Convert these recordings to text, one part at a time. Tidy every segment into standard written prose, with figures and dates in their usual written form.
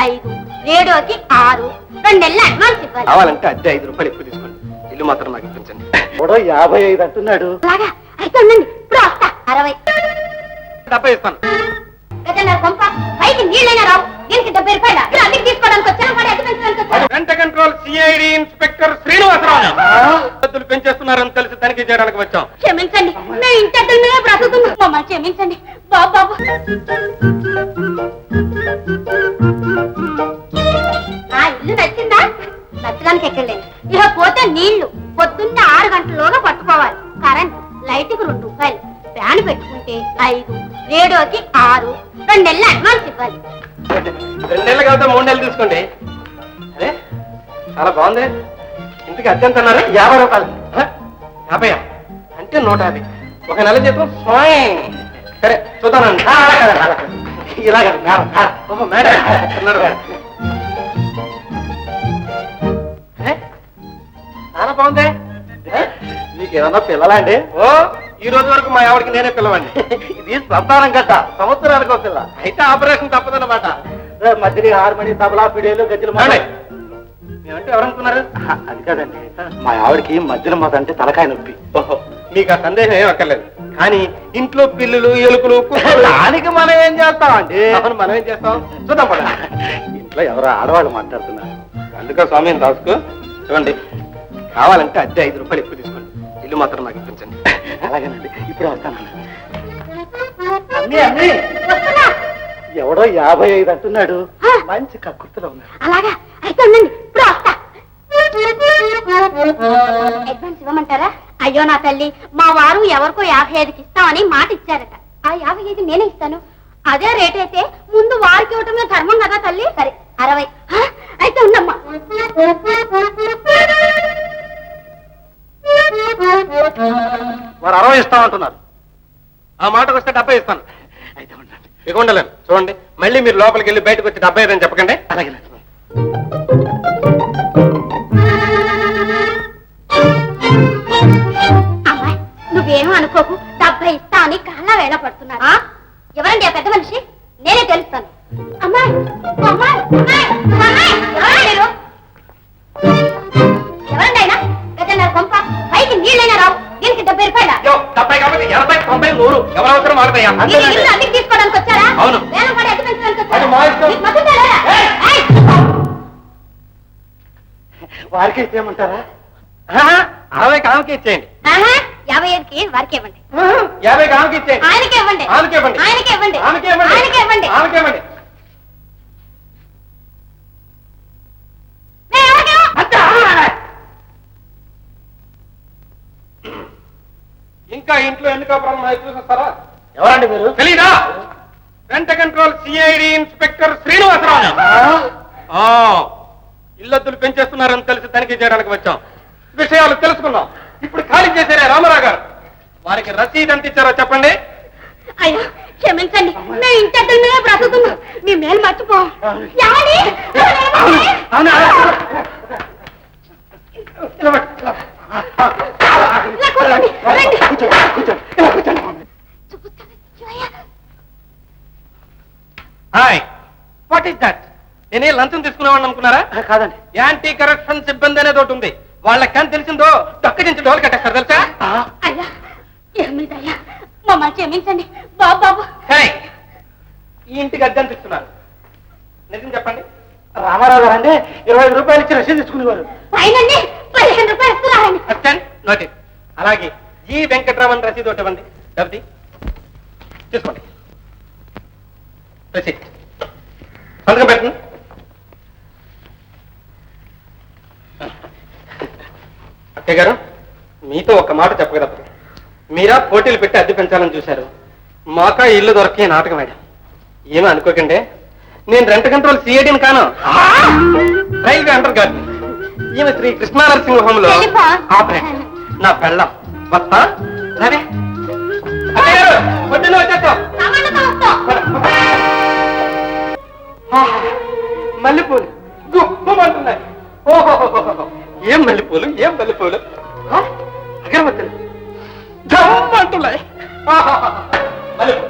5, రేడియోకి 6, 2 నెలలు అడ్వాన్స్ ఇవ్వాలి. కావాలంటే అద్దె 5 రూపాయలు ఎక్కువ తీసుకోండి. ఇల్లు మాత్రం నాకు ఇప్పించండి. 55 అంటున్నాడు. అలాగా అయితే ఉండండి, ఇప్పుడు వస్తా. 60. 70 ఇస్తాను. గజన్నర కొంప పైకి నీళ్ళైనా రావు. దీనికి 70 రూపాయలు అద్దెకి తీసుకోవడానికి వచ్చాను, వాడి అద్దె పెంచడానికి వచ్చాను. Rent control CID inspector Srinivasarao పద్ధతులు పెంచేస్తున్నారని తెలిసి తనిఖీ చేయడానికి వచ్చాం. క్షమించండి, మేము ఇంటి అద్దెల మీద బ్రతుకుతున్నాం. మమ్మల్ని క్షమించండి బాబు. ఆ ఇల్లు నచ్చిందా? నచ్చడానికి ఎక్కడలేదు. ఇలా పోతే నీళ్లు పొద్దున్నే 6 గంటల్లోగా పట్టుకోవాలి. కరెంట్ లైట్కి 2 రూపాయలు, ఫ్యాన్ పెట్టుకుంటే 5, రేడియోకి 6, 2 నెలలు అడ్వాన్స్ ఇవ్వాలి. 2 నెలలు కాదు 3 నెలలు తీసుకోండి. అరే చాలా బాగుంది. ఇంటికి అద్దె ఎంత అన్నారు? 50 రూపాయలు. 50 అంటే 150. 1 నెల జీతం. సరే చూద్దానండి. ఇలాగ మేడం చాలా బాగుంది. మీకేమన్నా పిల్లలా అండి? ఓ ఈ రోజు వరకు మా ఆవిడకి నేనే పిల్లవండి. ఇది సంతానం గట్ట, సంవత్సరానికి ఒక పిల్ల. అయితే ఆపరేషన్ తప్పదన్నమాట. మధ్యలో హార్మోని, తబలా, పిడేలు, గజ్జలు. మేమంటే ఎవరనుకున్నారు? అది కాదండి, మా ఆవిడకి మధ్యలో మాట అంటే తలకాయ నొప్పి. ఓహో మీకు ఆ సందేహం ఏం అక్కర్లేదు. కానీ ఇంట్లో పిల్లులు, ఎలుకలు, దానికి మనం ఏం చేస్తామండి? మనం ఏం చేస్తాం చూద్దాం పద. ఇంట్లో ఎవరో ఆడవాళ్ళు మాట్లాడుతున్నారు. అందుకే స్వామిని రాసుకో. చూడండి, కావాలంటే అద్దె 5 రూపాయలు ఎక్కువ తీసుకోండి. ఇల్లు మాత్రం నాకు ఇప్పించండి. అలాగేనండి, ఇప్పుడు వస్తానండి. ఎవడో 55 అంటున్నాడు. మంచి కక్కుర్తిలో ఉన్నాడు. అలాగా అయితే ఉండండి, ఇప్పుడు వస్తా. అడ్వాన్స్ ఇవ్వమంటారా? అయ్యో నా తల్లి, మా వారు ఎవరికో 55కి ఇస్తామని మాట ఇచ్చారట. ఆ 55 నేనే ఇస్తాను. అదే రేట్ అయితే ముందు వారికి ఇవ్వటమే ధర్మం కదా తల్లి. సరే 60. అయితే ఉండమ్మా. వారు 60 ఇస్తామంటున్నారు. ఆ మాటకు వస్తే 70 ఇస్తాను. అయితే ఉండండి. ఇక ఉండలేను. చూడండి, మళ్ళీ మీరు లోపలికి వెళ్ళి బయటకు వచ్చి 70 అని చెప్పకండి. అలాగే. అమ్మాయి నువ్వేమో అనుకోకు, 70 ఇస్తా అని కాళ్ళ వేళ పడుతున్నా. ఎవరండి ఆ పెద్ద మనిషి? నేనే తెలుస్తాను. అమ్మాయి అమ్మాయి అమ్మాయి ఎవరండి ఆయన? గజన్నర కొంప పైకి నీళ్ళైనా రావు. దీనికి 70 రూపాయలు 70 కాబట్టి 80, 90, 100 ఎవరు అవసరం వాళ్ళదయ్యా. అద్దెకి తీసుకోవడానికి వచ్చారా? అవును. వేలం పడి అద్దె పెంచడానికి అది మా ఇష్టం. వారికి ఇచ్చేయమంటారా? 60 ఆమెకి ఇచ్చేయండి. 55కి వారికి ఇవ్వండి. 50 ఆమెకి ఇచ్చేయండి. ఆయనకే ఇవ్వండి. ఆమెకి ఇవ్వండి. ఆయనకే ఇవ్వండి. ఆమెకి ఇవ్వండి. ఆయనకే ఇవ్వండి. ఆమెకి ఇవ్వండి. ఇంకా ఇంట్లో ఎన్ని కాపురాలు చూసేస్తారా? ఎవరండి మీరు? తెలీదా? Rent control CID inspector Srinivasarao. ఇల్లద్దులు పెంచేస్తున్నారని తెలిసి తనిఖీ చేయడానికి వచ్చాం. విషయాలు తెలుసుకున్నాం. ఇప్పుడు ఖాళీ చేశారే రామారావు గారు. వారికి రసీదు ఎంత ఇచ్చారో చెప్పండి. అయ్యో క్షమించండి, మేము ఇంటి అద్దెల మీద బ్రతుకుతున్నాం. మీ మేలు మర్చిపో. Hi, what is that? నేనే లంచం తీసుకునేవాడిని అనుకున్నారా? కాదండి. యాంటీ కరప్షన్ సిబ్బంది అనేది ఒకటి ఉంది. వాళ్ళకని తెలిసిందో దక్కదించి డోలు కట్టేస్తారు తెలుసా? అయ్యా ఏమిటయ్యా, మమ్మల్ని క్షమించండి బాబు. సరే, ఈ ఇంటికి అద్దె ఎంత ఇస్తున్నారు? నిజం చెప్పండి. రామారావు గారు అంటే 25 రూపాయలు ఇచ్చి రసీదు తీసుకునేవారు. పైనండి 15 రూపాయలు ఇస్తున్నారండి. Assistant notice. అలాగే ఈ వెంకట్రామన్ రసీదు ఒకటి ఇవ్వండి. డబ్బి తీసుకోండి. రసీద్ సంతకం పెట్టండి. అక్కయ్య గారు, మీతో ఒక మాట చెప్పగలరు. మీరా పోటీలు పెట్టి అద్దె పెంచాలని చూశారు. మాకా ఇల్లు దొరికి నాటకం ఆడాం. ఏమీ అనుకోకండి, నేను రెంట కంట్రోల్ సిఐడిని కాను, రైల్వే అండర్ గార్డ్. ఈమె శ్రీ కృష్ణా నరసింహ హోంలో ఆపరేటర్. నా పెళ్ళం. వస్తా సరే. అక్కయ్య గారు, పొద్దున్న వచ్చేస్తాం. మల్లెపూలు గుప్పమంటున్నాయి. ఓహో, ఏం మల్లెపూలు, ఏం మల్లెపూలు. అగరబత్తులు జమ్మంటున్నాయి. మల్లెపూలు,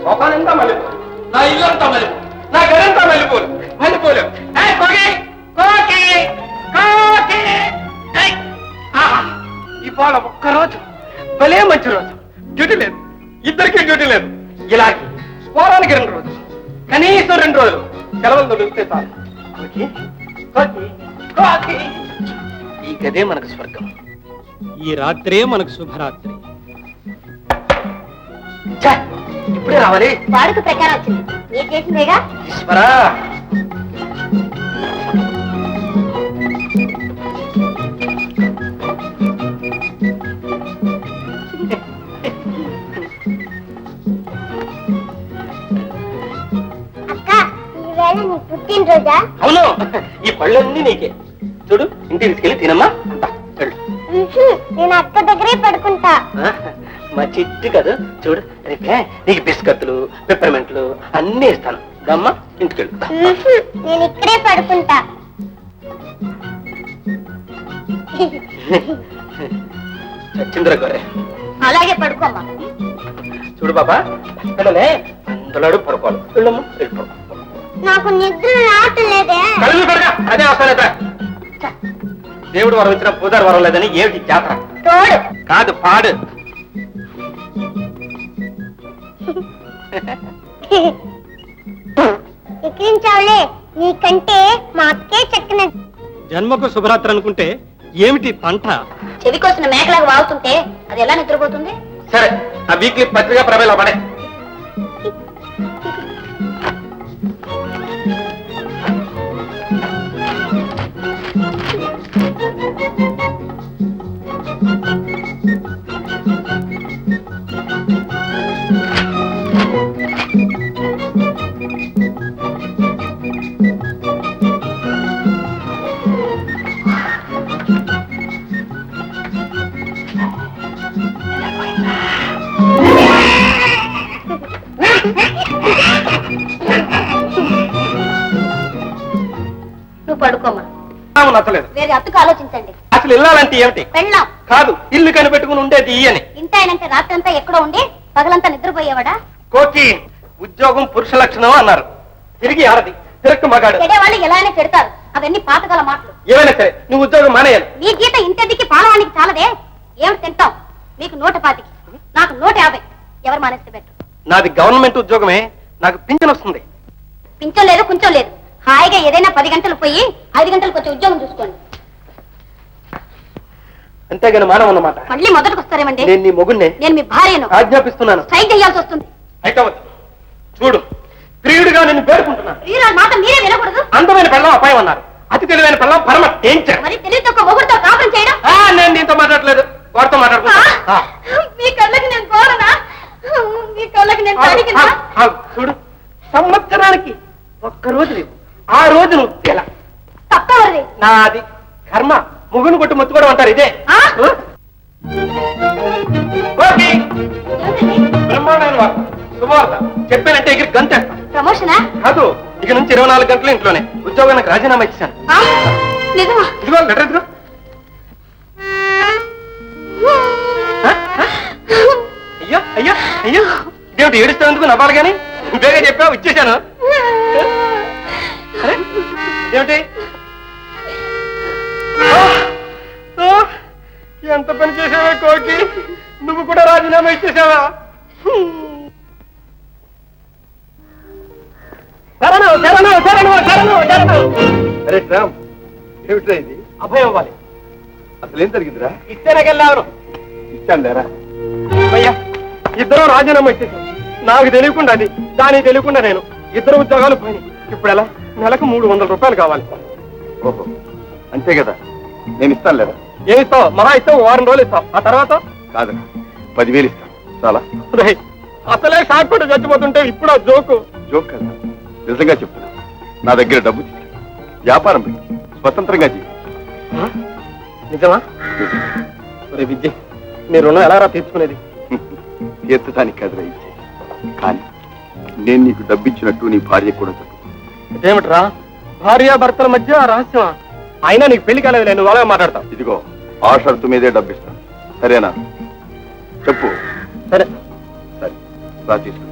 మొఖాలంతా మల్లెపూలు, నా ఇల్లంతా మల్లెపూలు, నా గడంతా మల్లెపూలు. మల్లెపూలు. ఏయ్, కోకి, కోకి, కోకి. ఏయ్, ఆహా, ఇవాళ ఒక్కరోజు భలే మంచి రోజు. డ్యూటీ లేదు, ఇద్దరికీ డ్యూటీ లేదు. ఇలాగే వారానికి 2 రోజులు, కనీసం 2 రోజులు సెలవులు దొరికితే చాలు. కోకి, కోకి, కోకి. ఈ గదే మనకు స్వర్గం. ఈ రాత్రే మనకు శుభరాత్రి. ఛే, ఇప్పుడే రావాలి. వాడుక ప్రకారం వచ్చింది, మీరు చేసిందేగా. ఈశ్వరా, అక్క, ఈవేళ నీ పుట్టినరోజా? అవును, ఈ పళ్ళన్నీ నీకే. చూడు, ఇంటికి తీసుకెళ్ళి తినమ్మా. అంతా వెళ్ళు. నేను అక్క దగ్గరే పడుకుంటా. మా చిట్టు కదా, చూడు రేపే నీకు బిస్కత్తులు, పెప్పర్మెంట్లు అన్నీ ఇస్తాను. గమ్మ, ఇంటికెళ్ళు. నేను ఇక్కడే పడుకుంటా. చచ్చింద్ర గొర్రె. అలాగే పడుకోమ్మా. చూడు బాబా, పిల్లలే అందులోడు పడుకోవాలి. వెళ్ళమ్మా, వెళ్ళిపో. నాకు నిద్ర రావట్లేదే. కళ్ళు పెడగా అదే అవసరం. దేవుడు వరం ఇచ్చిన పూజారి వరం లేదని ఏమిటి జాతర? తోడు కాదు, పాడు. ఎక్కించావులే, నీకంటే మా అక్కే చక్కన. జన్మకు శుభరాత్రి అనుకుంటే ఏమిటి పంట? చెవి కోసిన మేకలాగా వాగుతుంటే అది ఎలా నిద్రపోతుంది? సరే, ఆ వీక్లీ పత్రికా ప్రమేలా పడే. నువ్వు పడుకోమా. నచ్చలేదు. వేరే అత్తుకు ఆలోచించండి. అసలు ఇల్లాలంటే ఏమిటి? పెళ్ళాం కాదు, ఇల్లు కనిపెట్టుకుని ఉండేది ఈయని. ఇంటాయనంటే రాత్రంతా ఎక్కడో ఉండి పగలంతా నిద్రపోయేవాడా? కోకి, ఉద్యోగం పురుష లక్షణం అన్నారు. తిరిగి ఆడది, తిరక్కు మగాడు. చెడేవాళ్ళు ఎలా అయినా పెడతారు. అవన్నీ పాతకాల మాటలు. ఏమైనా సరే నువ్వు ఉద్యోగం మానేయాలి. నీ జీతం ఇంతదికి పాలవానికి చాలదే. ఏమిటి తింటాం? మీకు 125, నాకు 150. ఎవరు మానేస్తే బెటర్? నాది గవర్నమెంట్ ఉద్యోగమే, నాకు పింఛన్ వస్తుంది. పింఛం లేదు, కొంచెం లేదు. హాయిగా ఏదైనా 10 గంటలు పోయి 5 గంటలకు వచ్చి ఉద్యోగం చూసుకోండి. అంతేగాని మానవ అన్నమాట. మళ్ళీ మొదటికి వస్తారేమండి? నేను నీ మొగుణ్ణే. నేను మీ భార్యను. ఆజ్ఞాపిస్తున్నాను. స్ట్రైక్ చేయాల్సి వస్తుంది. అయితే వద్దు. చూడు, ప్రియుడిగా నిన్ను పేర్కొంటున్నాను. ప్రియురాలు మాట మీరే వినకూడదు. అందమైన పెళ్ళం అపాయం అన్నారు. అతి తెలివైన పెళ్ళం పరమ డేంజర్. మరి తెలివితో ఒక మొగుడుతో కాపురం చేయడం. నేను నీతో మాట్లాడలేదు, వాడితో మాట్లాడుతున్నా. మీ కళ్ళకి నేను కోరనా? మీ కళ్ళకి నేను పలికినా? చూడు, సంవత్సరానికి ఒక్కరోజు లేవు. ఆ రోజు నువ్వు ఎలా తప్పవది. నాది కర్మ. ముగ్గును కొట్టి ముచ్చుకోవడం అంటారు ఇదే. ఓకే, బ్రహ్మాండమైన వార్త, శుభవార్త. చెప్పానంటే ఎగిరి గంతేస్తాను. ప్రమోషనా? కాదు, ఇక నుంచి 24 గంటలు ఇంట్లోనే. ఉద్యోగానికి రాజీనామా ఇచ్చాను. నిజమా? ఇదిగో లెటర్ ఎదుగు. అయ్యో అయ్యో అయ్యో, ఇదేమిటి ఏడుస్తున్నందుకు నవ్వాలి కానీ బేగా చెప్పావు, ఇచ్చేశాను. ఏమిటి? ఎంత పని చేసావా కోకి, నువ్వు కూడా రాజీనామా ఇచ్చేసావా? శరణం శరణం శరణం శరణం శరణం. అరే రామ్, ఏమిట్రా ఇది? అభయం ఇవ్వాలి. అసలు ఏం జరిగిందిరా? ఇచ్చేనాకెళ్ళారు. ఇచ్చాను లేరా? అయ్యా, ఇద్దరు రాజీనామా ఇచ్చేసాం. నాకు తెలియకుండా అది, దానికి తెలియకుండా నేను. ఇద్దరు ఉద్యోగాలు పోయినాయి. ఇప్పుడు ఎలా? నెలకు 300 రూపాయలు కావాలి. ఓహో, అంతే కదా, నేను ఇస్తాను లేదా? ఏమి ఇస్తావు? మహా ఇస్తావు, 1 వారం రోజులు ఇస్తావు. ఆ తర్వాత కాదు, 10,000 ఇస్తాను. చాలా రేయ్, అసలే షాక్ కొట్టి చచ్చిపోతుంటే ఇప్పుడు ఆ జోకు. జోక్ కదా, నిజంగా చెప్తున్నా. నా దగ్గర డబ్బు తీసుకు, వ్యాపారం పెట్టి స్వతంత్రంగా జీవి. నిజమా? రే విద్య, నీ రుణం ఎలా రా తీర్చుకునేది? తీర్చడానికి కదరా ఇచ్చే, కానీ నేను నీకు డబ్బిచ్చినట్టు నీ భార్య కూడా చెప్పు. ఏమిట్రా, భార్యాభర్తల మధ్య రహస్యమా? అయినా నీకు పెళ్లి కాలేదు, నేను అలాగే మాట్లాడతావు. ఇదిగో, ఆ షరతు మీదే డబ్బిస్తాను, సరేనా? చెప్పు. సరే సరే, రా తీసుకు.